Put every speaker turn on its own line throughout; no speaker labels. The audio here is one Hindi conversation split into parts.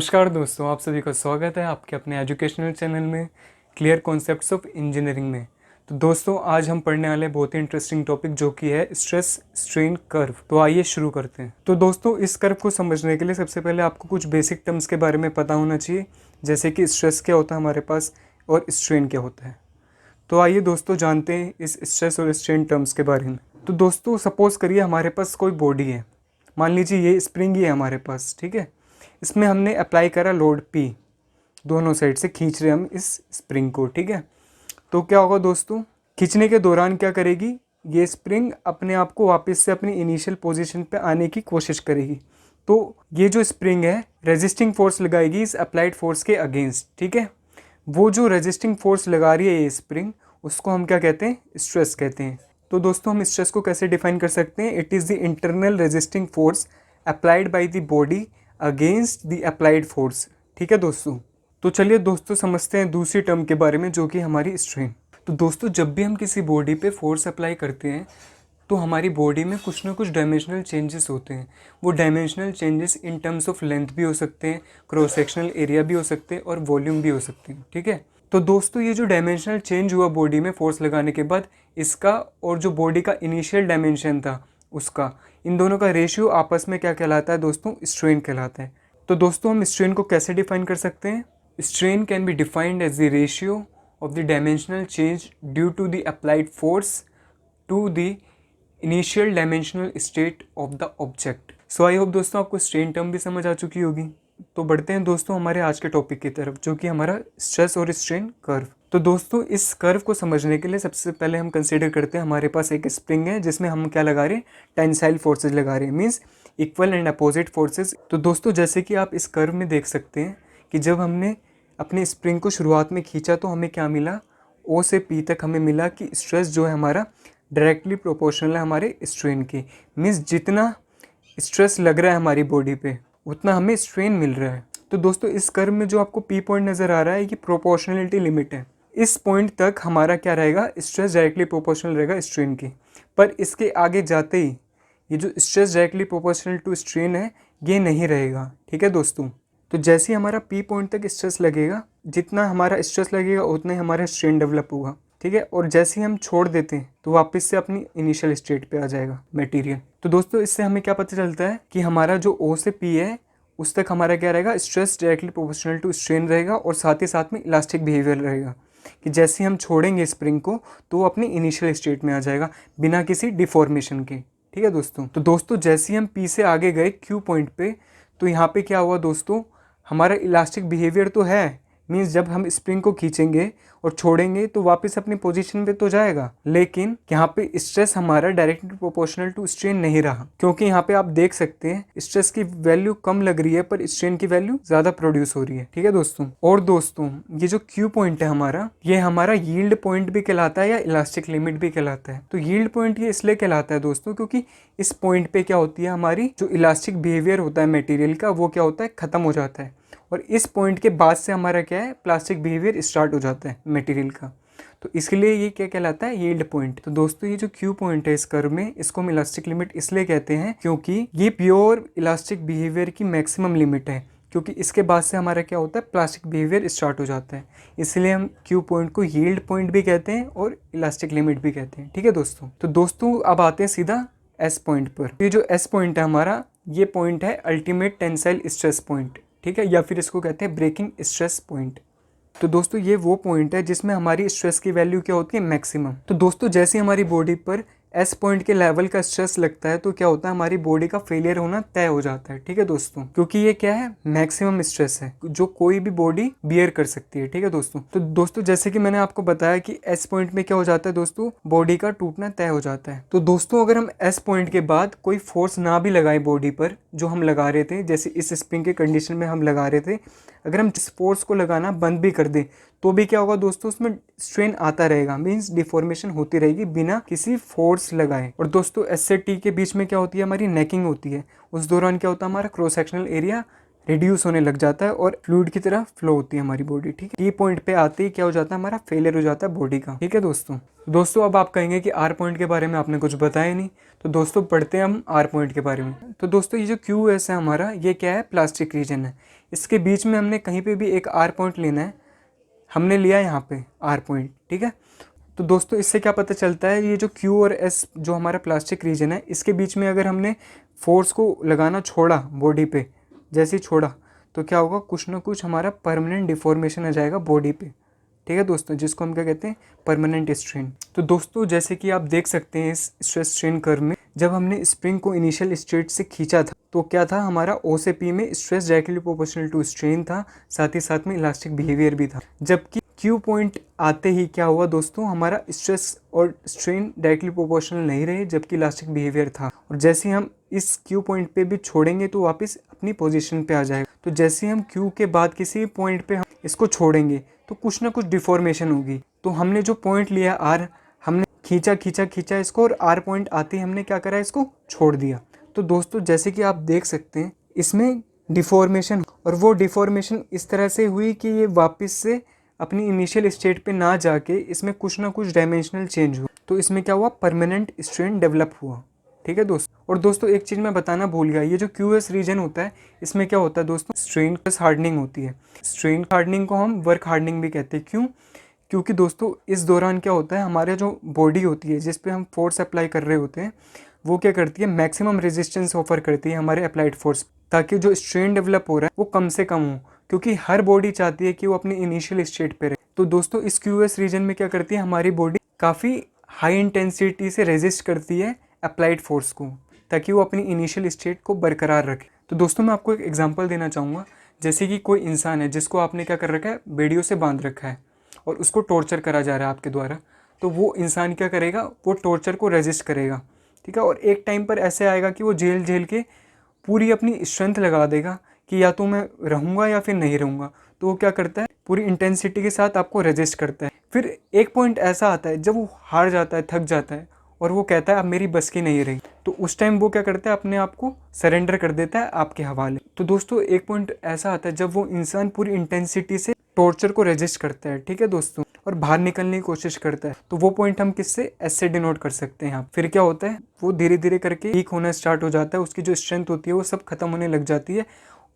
नमस्कार दोस्तों, आप सभी का स्वागत है आपके अपने एजुकेशनल चैनल में क्लियर कॉन्सेप्ट्स ऑफ इंजीनियरिंग में। तो दोस्तों आज हम पढ़ने वाले बहुत ही इंटरेस्टिंग टॉपिक जो कि है स्ट्रेस स्ट्रेन कर्व। तो आइए शुरू करते हैं। तो दोस्तों इस कर्व को समझने के लिए सबसे पहले आपको कुछ बेसिक टर्म्स के बारे में पता होना चाहिए, जैसे कि स्ट्रेस क्या होता है हमारे पास और स्ट्रेन क्या होता है। तो आइए दोस्तों जानते हैं इस स्ट्रेस और स्ट्रेन टर्म्स के बारे में। तो दोस्तों सपोज करिए हमारे पास कोई बॉडी है, मान लीजिए ये स्प्रिंग ही है हमारे पास, ठीक है। इसमें हमने अप्लाई करा लोड P, दोनों साइड से खींच रहे हम इस स्प्रिंग को, ठीक है। तो क्या होगा दोस्तों, खींचने के दौरान क्या करेगी ये स्प्रिंग, अपने आप को वापस से अपनी इनिशियल पोजीशन पे आने की कोशिश करेगी। तो ये जो स्प्रिंग है रेजिस्टिंग फोर्स लगाएगी इस अप्लाइड फोर्स के अगेंस्ट, ठीक है। वो जो रेजिस्टिंग फोर्स लगा रही है ये स्प्रिंग, उसको हम क्या कहते हैं, स्ट्रेस कहते हैं। तो दोस्तों हम स्ट्रेस को कैसे डिफाइन कर सकते हैं, it is the internal resisting force applied by the body against the applied force, ठीक है दोस्तों। तो चलिए दोस्तों समझते हैं दूसरी टर्म के बारे में जो कि हमारी स्ट्रेन। तो दोस्तों जब भी हम किसी बॉडी पे फोर्स अप्लाई करते हैं तो हमारी बॉडी में कुछ ना कुछ डायमेंशनल चेंजेस होते हैं। वो dimensional changes in terms of length भी हो सकते हैं, क्रॉस सेक्शनल एरिया भी हो सकते हैं और वॉल्यूम भी हो सकते हैं, ठीक है। तो दोस्तों ये जो डायमेंशनल चेंज हुआ बॉडी में फोर्स लगाने के बाद, इसका और जो बॉडी का इनिशियल डायमेंशन था उसका, इन दोनों का रेशियो आपस में क्या कहलाता है दोस्तों, स्ट्रेन कहलाता है। तो दोस्तों हम स्ट्रेन को कैसे डिफाइन कर सकते हैं, strain can be defined as the ratio of the dimensional change due to the applied force to the initial dimensional state of the object. So I hope दोस्तों आपको स्ट्रेन टर्म भी समझ आ चुकी होगी। तो बढ़ते हैं दोस्तों हमारे आज के टॉपिक की तरफ जो कि हमारा स्ट्रेस और स्ट्रेन कर्व। तो दोस्तों इस कर्व को समझने के लिए सबसे पहले हम कंसीडर करते हैं हमारे पास एक स्प्रिंग है जिसमें हम क्या लगा रहे हैं, टेंसाइल फोर्सेज लगा रहे हैं, means equal and opposite forces. तो दोस्तों जैसे कि आप इस कर्व में देख सकते हैं कि जब हमने अपने स्प्रिंग को शुरुआत में खींचा तो हमें क्या मिला, O से P तक हमें मिला कि स्ट्रेस जो है हमारा डायरेक्टली प्रोपोर्शनल है हमारे स्ट्रेन के। मीन्स जितना स्ट्रेस लग रहा है हमारी बॉडी पे उतना हमें स्ट्रेन मिल रहा है। तो दोस्तों इस कर्व में जो आपको P पॉइंट नज़र आ रहा है ये प्रोपोर्शनलिटी लिमिट है। इस पॉइंट तक हमारा क्या रहेगा, स्ट्रेस डायरेक्टली प्रोपोर्शनल रहेगा स्ट्रेन की। पर इसके आगे जाते ही ये जो stress directly proportional to strain है ये नहीं रहेगा, ठीक है दोस्तों। तो जैसे ही हमारा P पॉइंट तक स्ट्रेस लगेगा, जितना हमारा स्ट्रेस लगेगा उतना ही हमारा स्ट्रेन डेवलप होगा, ठीक है। और जैसे ही हम छोड़ देते हैं तो वापस से अपनी इनिशियल स्टेट पे आ जाएगा मटेरियल। तो दोस्तों इससे हमें क्या पता चलता है कि हमारा जो O से P है उस तक हमारा क्या रहेगा, stress directly proportional to strain रहेगा और साथ ही साथ में इलास्टिक बिहेवियर रहेगा कि जैसे ही हम छोड़ेंगे स्प्रिंग को तो वो अपनी इनिशियल स्टेट में आ जाएगा बिना किसी डिफॉर्मेशन के, ठीक है दोस्तों। तो दोस्तों जैसे ही हम P से आगे गए Q पॉइंट पे, तो यहाँ पे क्या हुआ दोस्तों, हमारा इलास्टिक बिहेवियर तो है, मीन्स जब हम स्प्रिंग को खींचेंगे और छोड़ेंगे तो वापस अपनी पोजीशन पे तो जाएगा, लेकिन यहाँ पे स्ट्रेस हमारा डायरेक्टली प्रोपोर्शनल टू स्ट्रेन नहीं रहा, क्योंकि यहाँ पे आप देख सकते हैं स्ट्रेस की वैल्यू कम लग रही है पर स्ट्रेन की वैल्यू ज़्यादा प्रोड्यूस हो रही है, ठीक है दोस्तों। और दोस्तों ये जो Q पॉइंट है हमारा, ये हमारा यील्ड पॉइंट भी कहलाता है या इलास्टिक लिमिट भी कहलाता है। तो यील्ड पॉइंट ये इसलिए कहलाता है दोस्तों क्योंकि इस पॉइंट पे क्या होती है, हमारी जो इलास्टिक बिहेवियर होता है मटेरियल का वो क्या होता है, ख़त्म हो जाता है। और इस पॉइंट के बाद से हमारा क्या है, प्लास्टिक बिहेवियर स्टार्ट हो जाता है मटेरियल का। तो इसके लिए ये क्या कहलाता है, यील्ड पॉइंट। तो दोस्तों ये जो Q पॉइंट है इस कर्व में, इसको हम इलास्टिक लिमिट इसलिए कहते हैं क्योंकि ये प्योर इलास्टिक बिहेवियर की मैक्सिमम लिमिट है, क्योंकि इसके बाद से हमारा क्या होता है, प्लास्टिक बिहेवियर स्टार्ट हो जाता है। इसलिए हम Q पॉइंट को यील्ड पॉइंट भी कहते हैं और इलास्टिक लिमिट भी कहते हैं, ठीक है दोस्तों। तो दोस्तों अब आते हैं सीधा S पॉइंट पर। ये जो S पॉइंट है हमारा, ये पॉइंट है अल्टीमेट टेंसाइल स्ट्रेस पॉइंट, ठीक है, या फिर इसको कहते हैं ब्रेकिंग स्ट्रेस पॉइंट। तो दोस्तों ये वो पॉइंट है जिसमें हमारी स्ट्रेस की वैल्यू क्या होती है, मैक्सिमम। तो दोस्तों जैसे हमारी बॉडी पर S पॉइंट के लेवल का स्ट्रेस लगता है तो क्या होता है, हमारी बॉडी का फेलियर होना तय हो जाता है, ठीक है दोस्तों, क्योंकि ये क्या है, मैक्सिमम स्ट्रेस है जो कोई भी बॉडी बियर कर सकती है, ठीक है दोस्तों। तो दोस्तों जैसे कि मैंने आपको बताया कि S पॉइंट में क्या हो जाता है दोस्तों, बॉडी का टूटना तय हो जाता है। तो दोस्तों अगर हम S पॉइंट के बाद कोई फोर्स ना भी लगाए बॉडी पर जो हम लगा रहे थे, जैसे इस स्प्रिंग के कंडीशन में हम लगा रहे थे, अगर हम इस फोर्स को लगाना बंद भी कर दें तो भी क्या होगा दोस्तों, उसमें स्ट्रेन आता रहेगा, मीन्स डिफॉर्मेशन होती रहेगी बिना किसी फोर्स लगाए। और दोस्तों S से T के बीच में क्या होती है, हमारी नेकिंग होती है। उस दौरान क्या होता है, हमारा क्रॉस सेक्शनल एरिया रिड्यूस होने लग जाता है और फ्लूइड की तरह फ्लो होती है हमारी बॉडी, ठीक है। T पॉइंट पे आते ही क्या हो जाता है, हमारा फेलियर हो जाता है बॉडी का, ठीक है दोस्तों। अब आप कहेंगे कि R पॉइंट के बारे में आपने कुछ बताया नहीं, तो दोस्तों पढ़ते हैं हम R पॉइंट के बारे में। तो दोस्तों ये जो QS है हमारा, ये क्या है, प्लास्टिक रीजन है। इसके बीच में हमने कहीं पे भी एक आर पॉइंट लेना है, हमने लिया यहाँ पे आर पॉइंट, ठीक है। तो दोस्तों इससे क्या पता चलता है, ये जो क्यू और एस जो हमारा प्लास्टिक रीजन है, इसके बीच में अगर हमने फोर्स को लगाना छोड़ा बॉडी पे, जैसे ही छोड़ा तो क्या होगा, कुछ ना कुछ हमारा परमानेंट डिफॉर्मेशन आ जाएगा बॉडी पे, ठीक है दोस्तों, जिसको हम क्या कहते हैं, परमानेंट स्ट्रेन। तो दोस्तों जैसे कि आप देख सकते हैं इस स्ट्रेस स्ट्रेन कर्व में, जब हमने स्प्रिंग को इनिशियल स्टेट से खींचा था तो क्या था, हमारा ओ से पी में stress directly proportional to strain था, साथ ही साथ में इलास्टिक बिहेवियर भी था। जबकि क्यू पॉइंट आते ही क्या हुआ दोस्तों, हमारा स्ट्रेस और स्ट्रेन डायरेक्टली प्रोपोर्शनल नहीं रहे, जबकि इलास्टिक बिहेवियर था। और जैसे ही हम इस क्यू पॉइंट पे भी छोड़ेंगे तो वापस अपनी पोजीशन पे आ जाएगा। तो जैसे हम क्यू के बाद किसी पॉइंट पे हम इसको छोड़ेंगे तो कुछ ना कुछ डिफॉर्मेशन होगी। तो हमने जो पॉइंट लिया आर, हमने खींचा इसको, और आर पॉइंट आते ही हमने क्या करा, इसको छोड़ दिया। तो दोस्तों जैसे कि आप देख सकते हैं इसमें डिफॉर्मेशन, और वो डिफॉर्मेशन इस तरह से हुई कि ये वापस से अपनी इनिशियल स्टेट पे ना जाके इसमें कुछ ना कुछ डायमेंशनल चेंज हुआ। तो इसमें क्या हुआ, परमानेंट स्ट्रेन डेवलप हुआ, ठीक है दोस्तों। और दोस्तों एक चीज़ मैं बताना भूल गया, ये जो क्यूएस रीजन होता है इसमें क्या होता है दोस्तों, स्ट्रेन हार्डनिंग होती है। स्ट्रेन हार्डनिंग को हम वर्क हार्डनिंग भी कहते हैं। क्यों? क्योंकि दोस्तों इस दौरान क्या होता है, हमारे जो बॉडी होती है जिस पे हम फोर्स अप्लाई कर रहे होते हैं, वो क्या करती है, मैक्सिमम रेजिस्टेंस ऑफर करती है हमारे अप्लाइड फोर्स, ताकि जो स्ट्रेन डेवलप हो रहा है वो कम से कम हो, क्योंकि हर बॉडी चाहती है कि वो अपनी इनिशियल स्टेट पे रहे। तो दोस्तों इस क्यूएस रीजन में क्या करती है, हमारी बॉडी काफ़ी हाई इंटेंसिटी से रेजिस्ट करती है अप्लाइड फोर्स को, ताकि वो अपनी इनिशियल स्टेट को बरकरार रखे। तो दोस्तों मैं आपको एक एग्जांपल देना चाहूँगा, जैसे कि कोई इंसान है जिसको आपने क्या कर रखा है, बेड़ियों से बांध रखा है और उसको टॉर्चर करा जा रहा है आपके द्वारा। तो वो इंसान क्या करेगा, वो टॉर्चर को रेजिस्ट करेगा, ठीक है। और एक टाइम पर ऐसे आएगा कि वो झेल झेल के पूरी अपनी स्ट्रेंथ लगा देगा कि या तो मैं रहूँगा या फिर नहीं रहूँगा। तो वो क्या करता है, पूरी इंटेंसिटी के साथ आपको रेजिस्ट करता है। फिर एक पॉइंट ऐसा आता है जब वो हार जाता है, थक जाता है, और वो कहता है अब मेरी बस की नहीं रही। तो उस टाइम वो क्या करता है, अपने आप को सरेंडर कर देता है आपके हवाले। तो दोस्तों एक पॉइंट ऐसा आता है जब वो इंसान पूरी इंटेंसिटी से टॉर्चर को रेजिस्ट करता है, ठीक है दोस्तों, और बाहर निकलने की कोशिश करता है। तो वो पॉइंट हम किससे, एस से डिनोट कर सकते हैं यहाँ। फिर क्या होता है, वो धीरे धीरे करके वीक होना स्टार्ट हो जाता है, उसकी जो स्ट्रेंथ होती है वो सब खत्म होने लग जाती है,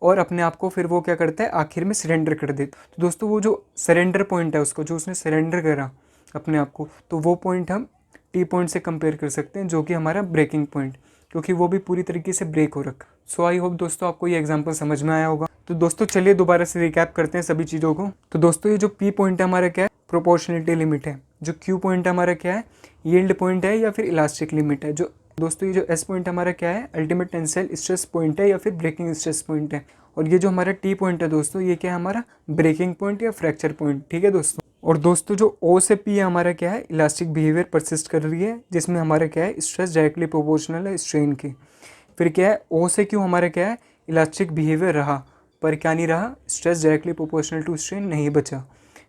और अपने आप को फिर वो क्या करता है, आखिर में सरेंडर कर देता है। तो दोस्तों वो जो सरेंडर पॉइंट है उसको, जो उसने सरेंडर करा अपने आप को, तो वो पॉइंट हम टी पॉइंट से कंपेयर कर सकते हैं, जो कि हमारा ब्रेकिंग पॉइंट, क्योंकि वो भी पूरी तरीके से ब्रेक हो रखा। सो आई होप दोस्तों आपको ये एग्जांपल समझ में आया होगा। तो दोस्तों चलिए दोबारा से रिकैप करते हैं सभी चीज़ों को। तो दोस्तों ये जो पी पॉइंट है हमारा क्या है, प्रोपोर्शनलिटी लिमिट है। जो क्यू पॉइंट है हमारा क्या है, यील्ड पॉइंट है या फिर इलास्टिक लिमिट है। जो दोस्तों ये जो एस पॉइंट हमारा क्या है, अल्टीमेट टेंसाइल स्ट्रेस पॉइंट है या फिर ब्रेकिंग स्ट्रेस पॉइंट है। और ये जो हमारा टी पॉइंट है दोस्तों, ये क्या है, हमारा ब्रेकिंग पॉइंट या फ्रैक्चर पॉइंट, ठीक है दोस्तों। और दोस्तों जो ओ से पी है हमारा क्या है, इलास्टिक बिहेवियर परसिस्ट कर रही है, जिसमें हमारा क्या है, स्ट्रेस डायरेक्टली प्रोपोर्शनल है स्ट्रेन के। फिर क्या है, ओ से क्यू हमारा क्या है, इलास्टिक बिहेवियर रहा, पर क्या नहीं रहा, stress directly proportional to strain नहीं बचा।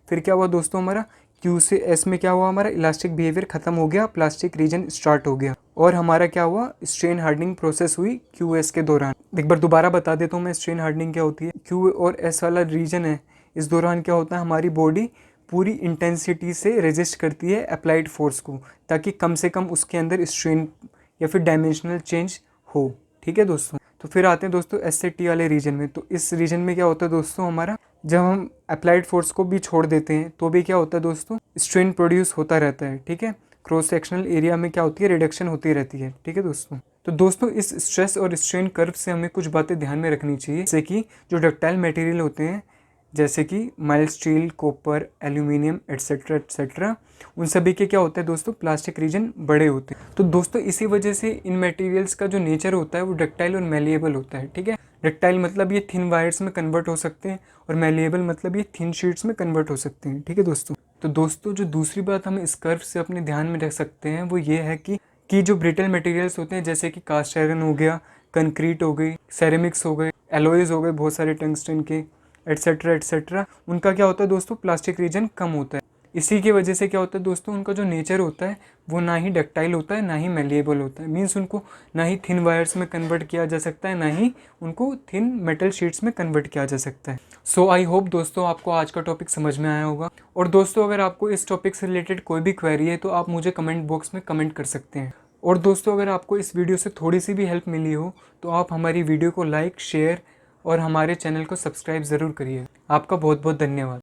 फिर क्या हुआ दोस्तों, हमारा क्यू से एस में क्या हुआ, हमारा इलास्टिक बिहेवियर खत्म हो गया, प्लास्टिक रीजन स्टार्ट हो गया, और हमारा क्या हुआ, स्ट्रेन हार्डनिंग प्रोसेस हुई क्यू एस के दौरान। एक बार दोबारा बता देता हूँ मैं, स्ट्रेन हार्डनिंग क्या होती है। क्यू और एस वाला रीजन है, इस दौरान क्या होता है, हमारी बॉडी पूरी इंटेंसिटी से रेजिस्ट करती है अप्लाइड फोर्स को, ताकि कम से कम उसके अंदर स्ट्रेन या फिर डायमेंशनल चेंज हो, ठीक है दोस्तों। तो फिर आते हैं दोस्तों एस से टी वाले रीजन में। तो इस रीजन में क्या होता है दोस्तों, हमारा जब हम अप्लाइड फोर्स को भी छोड़ देते हैं तो भी क्या होता है दोस्तों, स्ट्रेन प्रोड्यूस होता रहता है, ठीक है। क्रॉस सेक्शनल एरिया में क्या होती है, रिडक्शन होती रहती है, ठीक है दोस्तों। तो दोस्तों इस स्ट्रेस और स्ट्रेन कर्व से हमें कुछ बातें ध्यान में रखनी चाहिए, जैसे कि जो डक्टाइल मटेरियल होते हैं, जैसे कि mild steel, copper, aluminium etcetera etcetera, उन सभी के क्या होता है दोस्तों, प्लास्टिक रीजन बड़े होते हैं। तो दोस्तों इसी वजह से इन मटेरियल्स का जो नेचर होता है वो डक्टाइल और मेलिएबल होता है, ठीक है। डक्टाइल मतलब ये थिन वायर्स में कन्वर्ट हो सकते हैं, और मेलिएबल मतलब ये थिन शीट्स में कन्वर्ट हो सकते हैं, ठीक है दोस्तों। तो दोस्तों जो दूसरी बात हम इस कर्व से अपने ध्यान में रख सकते हैं वो ये है कि जो ब्रिटल मटेरियल्स होते हैं, जैसे कि कास्ट आयरन हो गया, कंक्रीट हो गई, सेरेमिक्स हो गए, एलॉयज हो गए बहुत सारे टंगस्टन के, एट्सेट्रा एट्सेट्रा, उनका क्या होता है दोस्तों, प्लास्टिक रीजन कम होता है। इसी की वजह से क्या होता है दोस्तों, उनका जो नेचर होता है वो ना ही डक्टाइल होता है ना ही मेलिएबल होता है। मीन्स उनको ना ही थिन वायर्स में कन्वर्ट किया जा सकता है, ना ही उनको थिन मेटल शीट्स में कन्वर्ट किया जा सकता है। सो आई होप दोस्तों आपको आज का टॉपिक समझ में आया होगा। और दोस्तों अगर आपको इस टॉपिक से रिलेटेड कोई भी क्वेरी है तो आप मुझे कमेंट बॉक्स में कमेंट कर सकते हैं। और दोस्तों अगर आपको इस वीडियो से थोड़ी सी भी हेल्प मिली हो तो आप हमारी वीडियो को लाइक, शेयर और हमारे चैनल को सब्सक्राइब ज़रूर करिए। आपका बहुत बहुत धन्यवाद।